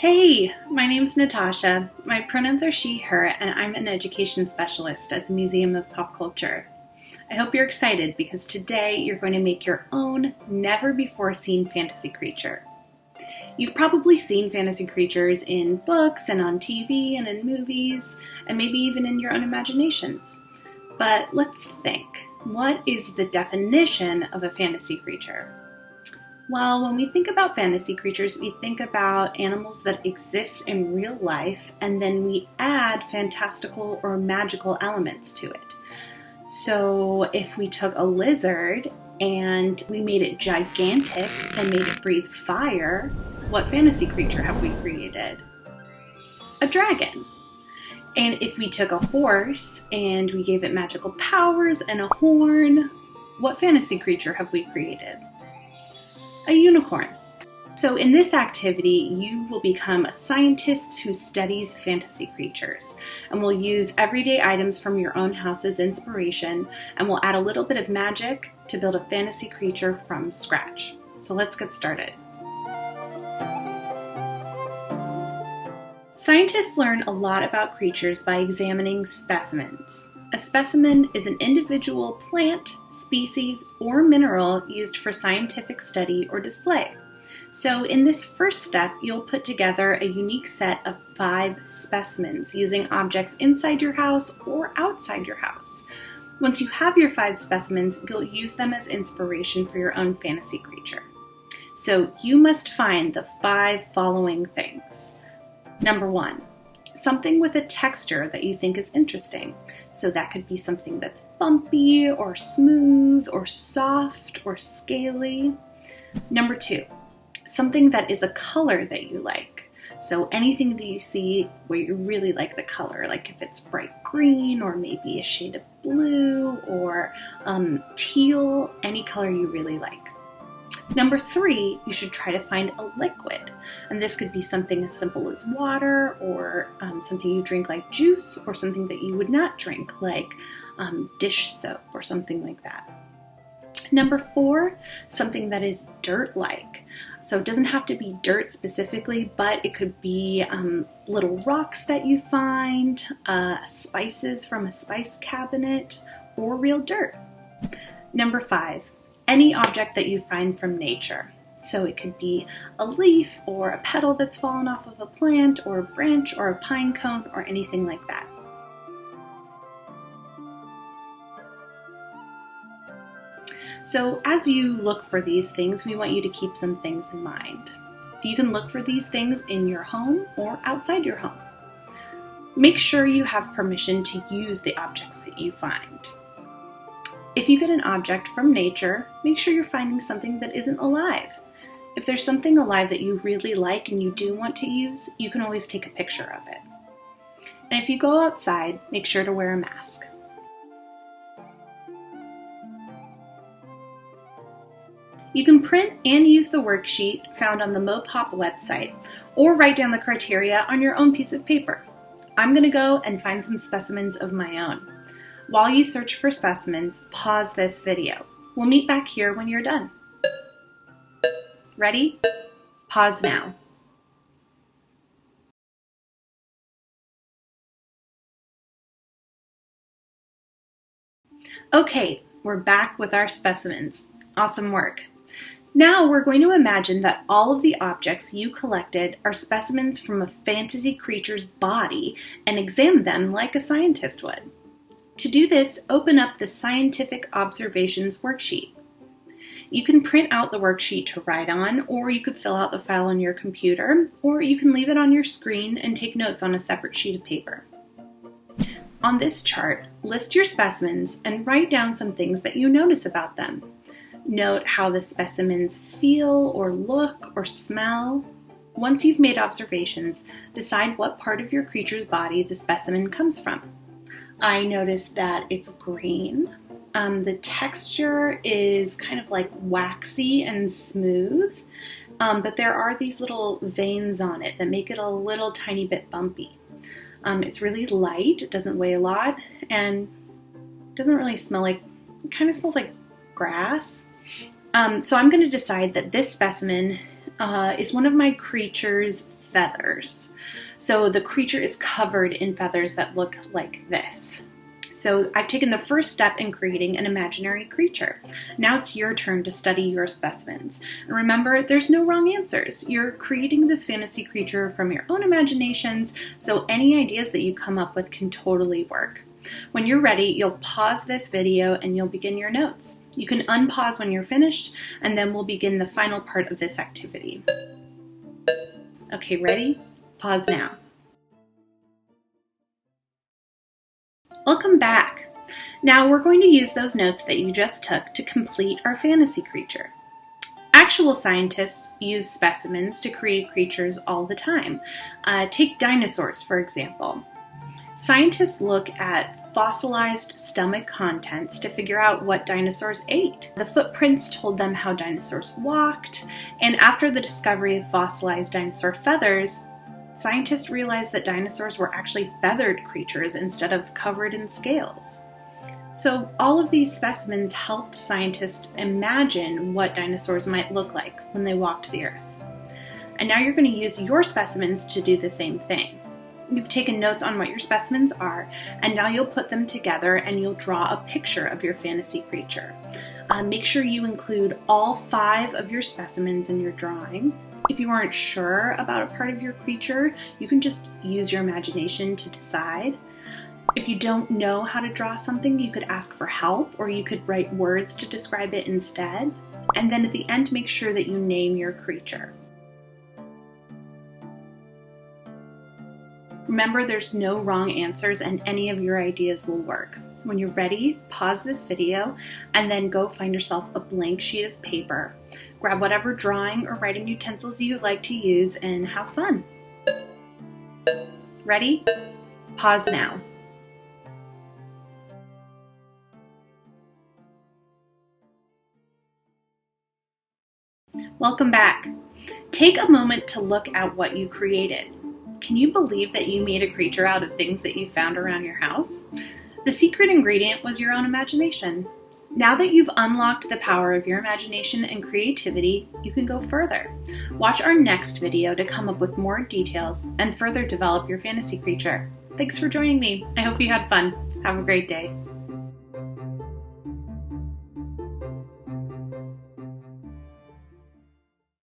Hey, my name's Natasha. My pronouns are she, her, and I'm an education specialist at the Museum of Pop Culture. I hope you're excited because today you're going to make your own never-before-seen fantasy creature. You've probably seen fantasy creatures in books and on TV and in movies, and maybe even in your own imaginations. But let's think. What is the definition of a fantasy creature? Well, when we think about fantasy creatures, we think about animals that exist in real life, and then we add fantastical or magical elements to it. So if we took a lizard and we made it gigantic and made it breathe fire, what fantasy creature have we created? A dragon. And if we took a horse and we gave it magical powers and a horn, what fantasy creature have we created? A unicorn. So in this activity, you will become a scientist who studies fantasy creatures, and will use everyday items from your own house as inspiration, and will add a little bit of magic to build a fantasy creature from scratch. So let's get started. Scientists learn a lot about creatures by examining specimens. A specimen is an individual plant, species, or mineral used for scientific study or display. So in this first step, you'll put together a unique set of 5 specimens using objects inside your house or outside your house. Once you have your 5 specimens, you'll use them as inspiration for your own fantasy creature. So you must find the 5 following things. Number 1. Something with a texture that you think is interesting. So that could be something that's bumpy or smooth or soft or scaly. Number 2, something that is a color that you like. So anything that you see where you really like the color, like if it's bright green or maybe a shade of blue or teal, any color you really like. Number 3, you should try to find a liquid. And this could be something as simple as water, or something you drink like juice, or something that you would not drink like dish soap or something like that. Number 4, something that is dirt-like. So it doesn't have to be dirt specifically, but it could be little rocks that you find, spices from a spice cabinet, or real dirt. Number 5, any object that you find from nature. So it could be a leaf or a petal that's fallen off of a plant or a branch or a pine cone or anything like that. So as you look for these things, we want you to keep some things in mind. You can look for these things in your home or outside your home. Make sure you have permission to use the objects that you find. If you get an object from nature, make sure you're finding something that isn't alive. If there's something alive that you really like and you do want to use, you can always take a picture of it. And if you go outside, make sure to wear a mask. You can print and use the worksheet found on the MoPOP website, or write down the criteria on your own piece of paper. I'm going to go and find some specimens of my own. While you search for specimens, pause this video. We'll meet back here when you're done. Ready? Pause now. Okay, we're back with our specimens. Awesome work. Now we're going to imagine that all of the objects you collected are specimens from a fantasy creature's body and examine them like a scientist would. To do this, open up the Scientific Observations worksheet. You can print out the worksheet to write on, or you could fill out the file on your computer, or you can leave it on your screen and take notes on a separate sheet of paper. On this chart, list your specimens and write down some things that you notice about them. Note how the specimens feel or look or smell. Once you've made observations, decide what part of your creature's body the specimen comes from. I noticed that it's green. The texture is kind of like waxy and smooth, but there are these little veins on it that make it a little tiny bit bumpy. It's really light, it doesn't weigh a lot, and it doesn't really smell like, it kind of smells like grass. So I'm going to decide that this specimen is one of my creature's feathers. So the creature is covered in feathers that look like this. So I've taken the first step in creating an imaginary creature. Now it's your turn to study your specimens. And remember, there's no wrong answers. You're creating this fantasy creature from your own imaginations, so any ideas that you come up with can totally work. When you're ready, you'll pause this video and you'll begin your notes. You can unpause when you're finished, and then we'll begin the final part of this activity. Okay, ready? Pause now. Welcome back. Now we're going to use those notes that you just took to complete our fantasy creature. Actual scientists use specimens to create creatures all the time. Take dinosaurs, for example. Scientists look at fossilized stomach contents to figure out what dinosaurs ate. The footprints told them how dinosaurs walked, and after the discovery of fossilized dinosaur feathers, scientists realized that dinosaurs were actually feathered creatures instead of covered in scales. So all of these specimens helped scientists imagine what dinosaurs might look like when they walked the earth. And now you're going to use your specimens to do the same thing. You've taken notes on what your specimens are, and now you'll put them together and you'll draw a picture of your fantasy creature. Make sure you include all 5 of your specimens in your drawing. If you aren't sure about a part of your creature, you can just use your imagination to decide. If you don't know how to draw something, you could ask for help, or you could write words to describe it instead. And then at the end, make sure that you name your creature. Remember, there's no wrong answers and any of your ideas will work. When you're ready, pause this video and then go find yourself a blank sheet of paper. Grab whatever drawing or writing utensils you like to use and have fun. Ready? Pause now. Welcome back. Take a moment to look at what you created. Can you believe that you made a creature out of things that you found around your house? The secret ingredient was your own imagination. Now that you've unlocked the power of your imagination and creativity, you can go further. Watch our next video to come up with more details and further develop your fantasy creature. Thanks for joining me. I hope you had fun. Have a great day.